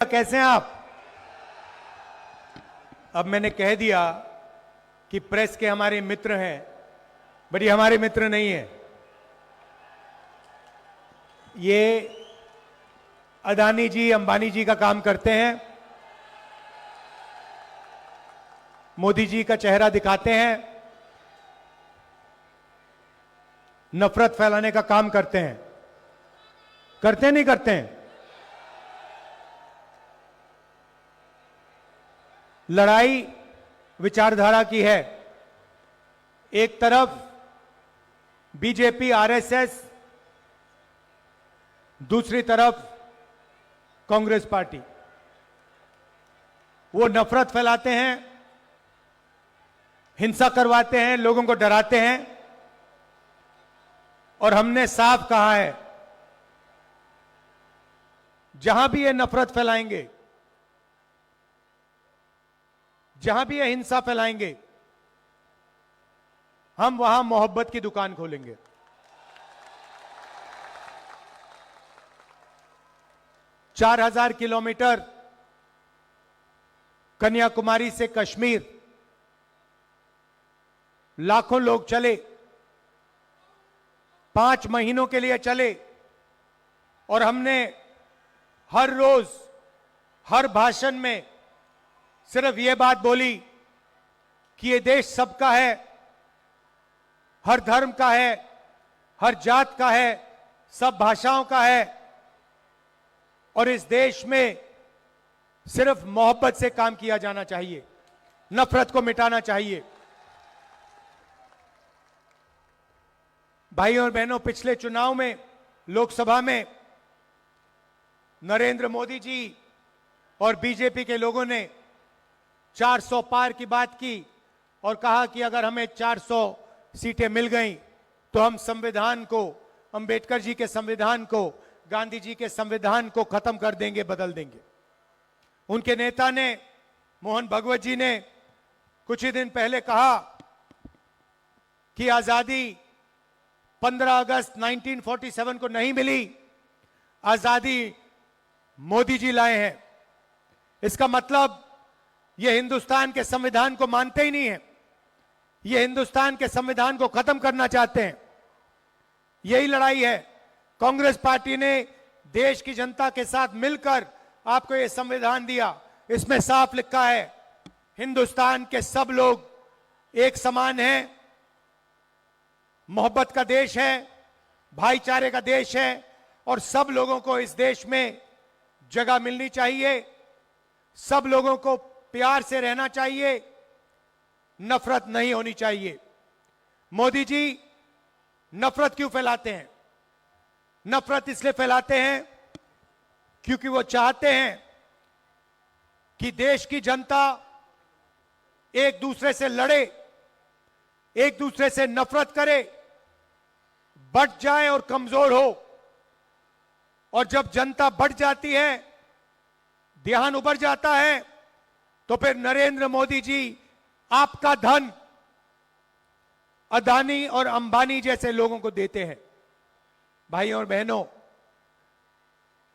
कैसे हैं आप? अब मैंने कह दिया कि प्रेस के हमारे मित्र हैं, बट ये हमारे मित्र नहीं है। ये अदानी जी, अंबानी जी का काम करते हैं, मोदी जी का चेहरा दिखाते हैं, नफरत फैलाने का काम करते हैं। करते नहीं करते हैं? लड़ाई विचारधारा की है। एक तरफ बीजेपी आरएसएस, दूसरी तरफ कांग्रेस पार्टी। वो नफरत फैलाते हैं, हिंसा करवाते हैं, लोगों को डराते हैं। और हमने साफ कहा है, जहां भी ये नफरत फैलाएंगे, जहां भी ये हिंसा फैलाएंगे, हम वहां मोहब्बत की दुकान खोलेंगे। चार 4,000 किलोमीटर कन्याकुमारी से कश्मीर, लाखों लोग चले, 5 महीनों के लिए चले, और हमने हर रोज हर भाषण में सिर्फ यह बात बोली कि यह देश सबका है, हर धर्म का है, हर जात का है, सब भाषाओं का है, और इस देश में सिर्फ मोहब्बत से काम किया जाना चाहिए, नफरत को मिटाना चाहिए। भाइयों और बहनों, पिछले चुनाव में लोकसभा में नरेंद्र मोदी जी और बीजेपी के लोगों ने 400 पार की बात की और कहा कि अगर हमें 400 सीटें मिल गई तो हम संविधान को, अंबेडकर जी के संविधान को, गांधी जी के संविधान को खत्म कर देंगे, बदल देंगे। उनके नेता ने, मोहन भगवत जी ने कुछ ही दिन पहले कहा कि आजादी 15 अगस्त 1947 को नहीं मिली, आजादी मोदी जी लाए हैं। इसका मतलब ये हिंदुस्तान के संविधान को मानते ही नहीं है, ये हिंदुस्तान के संविधान को खत्म करना चाहते हैं। यही लड़ाई है। कांग्रेस पार्टी ने देश की जनता के साथ मिलकर आपको ये संविधान दिया। इसमें साफ लिखा है, हिंदुस्तान के सब लोग एक समान हैं, मोहब्बत का देश है, भाईचारे का देश है, और सब लोगों को इस देश में जगह मिलनी चाहिए, सब लोगों को प्यार से रहना चाहिए, नफरत नहीं होनी चाहिए। मोदी जी नफरत क्यों फैलाते हैं? नफरत इसलिए फैलाते हैं क्योंकि वो चाहते हैं कि देश की जनता एक दूसरे से लड़े, एक दूसरे से नफरत करे, बढ़ जाए और कमजोर हो। और जब जनता बढ़ जाती है, ध्यान उबर जाता है, तो फिर नरेंद्र मोदी जी आपका धन अदानी और अंबानी जैसे लोगों को देते हैं। भाइयों और बहनों,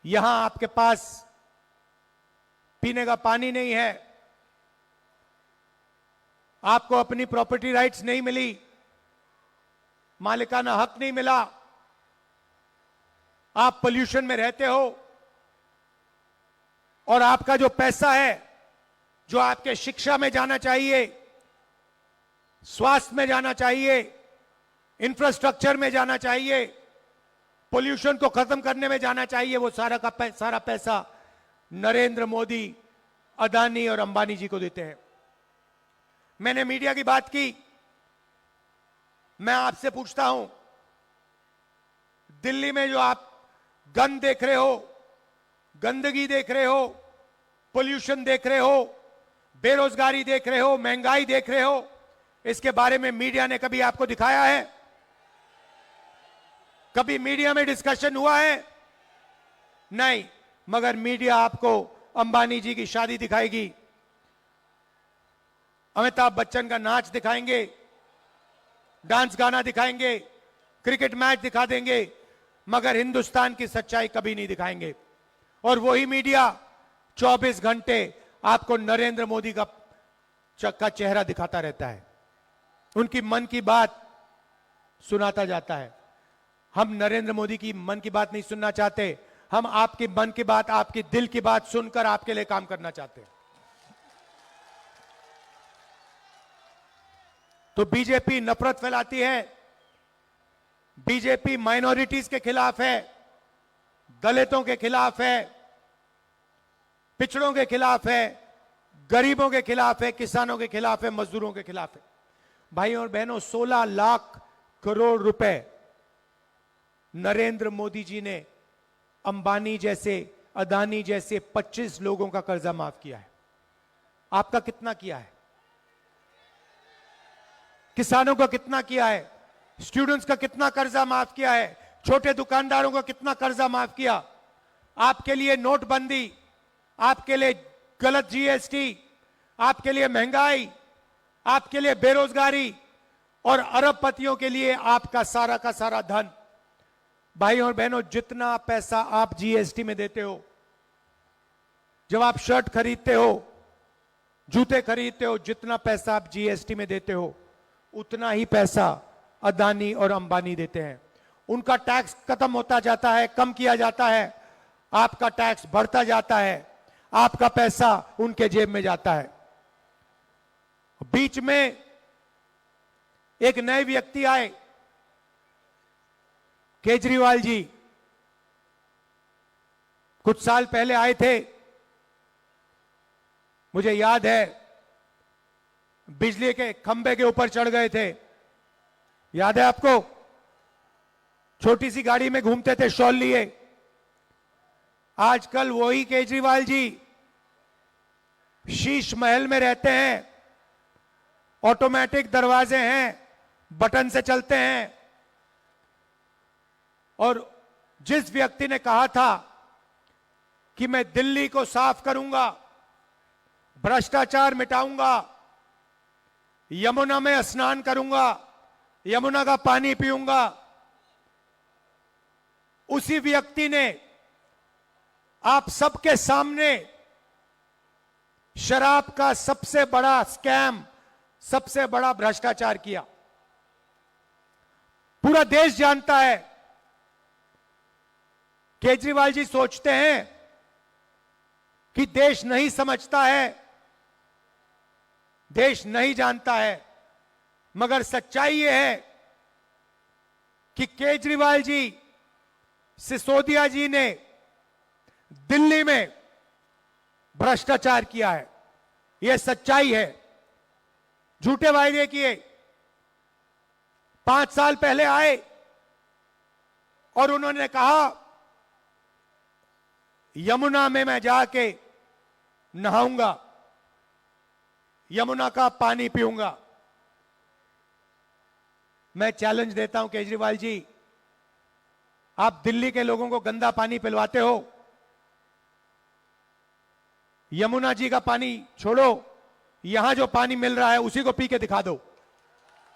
यहां आपके पास पीने का पानी नहीं है, आपको अपनी प्रॉपर्टी राइट्स नहीं मिली, मालिकाना हक नहीं मिला, आप पोल्यूशन में रहते हो, और आपका जो पैसा है, जो आपके शिक्षा में जाना चाहिए, स्वास्थ्य में जाना चाहिए, इंफ्रास्ट्रक्चर में जाना चाहिए, पोल्यूशन को खत्म करने में जाना चाहिए, वो सारा का सारा पैसा नरेंद्र मोदी, अदानी और अंबानी जी को देते हैं। मैंने मीडिया की बात की, मैं आपसे पूछता हूं, दिल्ली में जो आप गंद देख रहे हो, गंदगी देख रहे हो, पोल्यूशन देख रहे हो, बेरोजगारी देख रहे हो, महंगाई देख रहे हो, इसके बारे में मीडिया ने कभी आपको दिखाया है? कभी मीडिया में डिस्कशन हुआ है? नहीं। मगर मीडिया आपको अंबानी जी की शादी दिखाएगी, अमिताभ बच्चन का नाच दिखाएंगे, डांस गाना दिखाएंगे, क्रिकेट मैच दिखा देंगे, मगर हिंदुस्तान की सच्चाई कभी नहीं दिखाएंगे। और वही मीडिया 24 घंटे आपको नरेंद्र मोदी का चेहरा दिखाता रहता है, उनकी मन की बात सुनाता जाता है। हम नरेंद्र मोदी की मन की बात नहीं सुनना चाहते, हम आपकी मन की बात, आपकी दिल की बात सुनकर आपके लिए काम करना चाहते हैं। तो बीजेपी नफरत फैलाती है, बीजेपी माइनॉरिटीज के खिलाफ है, दलितों के खिलाफ है, पिछड़ों के खिलाफ है, गरीबों के खिलाफ है, किसानों के खिलाफ है, मजदूरों के खिलाफ है। भाइयों और बहनों, 16 लाख करोड़ रुपए नरेंद्र मोदी जी ने अंबानी जैसे, अदानी जैसे 25 लोगों का कर्जा माफ किया है। आपका कितना किया है? किसानों का कितना किया है? स्टूडेंट्स का कितना कर्जा माफ किया है? छोटे दुकानदारों का कितना कर्जा माफ किया? आपके लिए नोटबंदी, आपके लिए गलत जीएसटी, आपके लिए महंगाई, आपके लिए बेरोजगारी और अरबपतियों के लिए आपका सारा का सारा धन। भाइयों और बहनों, जितना पैसा आप जीएसटी में देते हो, जब आप शर्ट खरीदते हो, जूते खरीदते हो, जितना पैसा आप जीएसटी में देते हो, उतना ही पैसा अदानी और अंबानी देते हैं। उनका टैक्स खत्म होता जाता है, कम किया जाता है, आपका टैक्स बढ़ता जाता है, आपका पैसा उनके जेब में जाता है। बीच में एक नए व्यक्ति आए, केजरीवाल जी, कुछ साल पहले आए थे, मुझे याद है, बिजली के खंभे के ऊपर चढ़ गए थे, याद है आपको? छोटी सी गाड़ी में घूमते थे शॉल लिए। आजकल वही केजरीवाल जी शीश महल में रहते हैं, ऑटोमेटिक दरवाजे हैं, बटन से चलते हैं। और जिस व्यक्ति ने कहा था कि मैं दिल्ली को साफ करूंगा, भ्रष्टाचार मिटाऊंगा, यमुना में स्नान करूंगा, यमुना का पानी पीऊंगा, उसी व्यक्ति ने आप सबके सामने शराब का सबसे बड़ा स्कैम, सबसे बड़ा भ्रष्टाचार किया। पूरा देश जानता है। केजरीवाल जी सोचते हैं कि देश नहीं समझता है, देश नहीं जानता है, मगर सच्चाई यह है कि केजरीवाल जी, सिसोदिया जी ने दिल्ली में भ्रष्टाचार किया है। यह सच्चाई है। झूठे वायदे किए। 5 साल पहले आए और उन्होंने कहा यमुना में मैं जाके नहाऊंगा, यमुना का पानी पीऊंगा। मैं चैलेंज देता हूं केजरीवाल जी, आप दिल्ली के लोगों को गंदा पानी पिलवाते हो, यमुना जी का पानी छोड़ो, यहां जो पानी मिल रहा है उसी को पी के दिखा दो।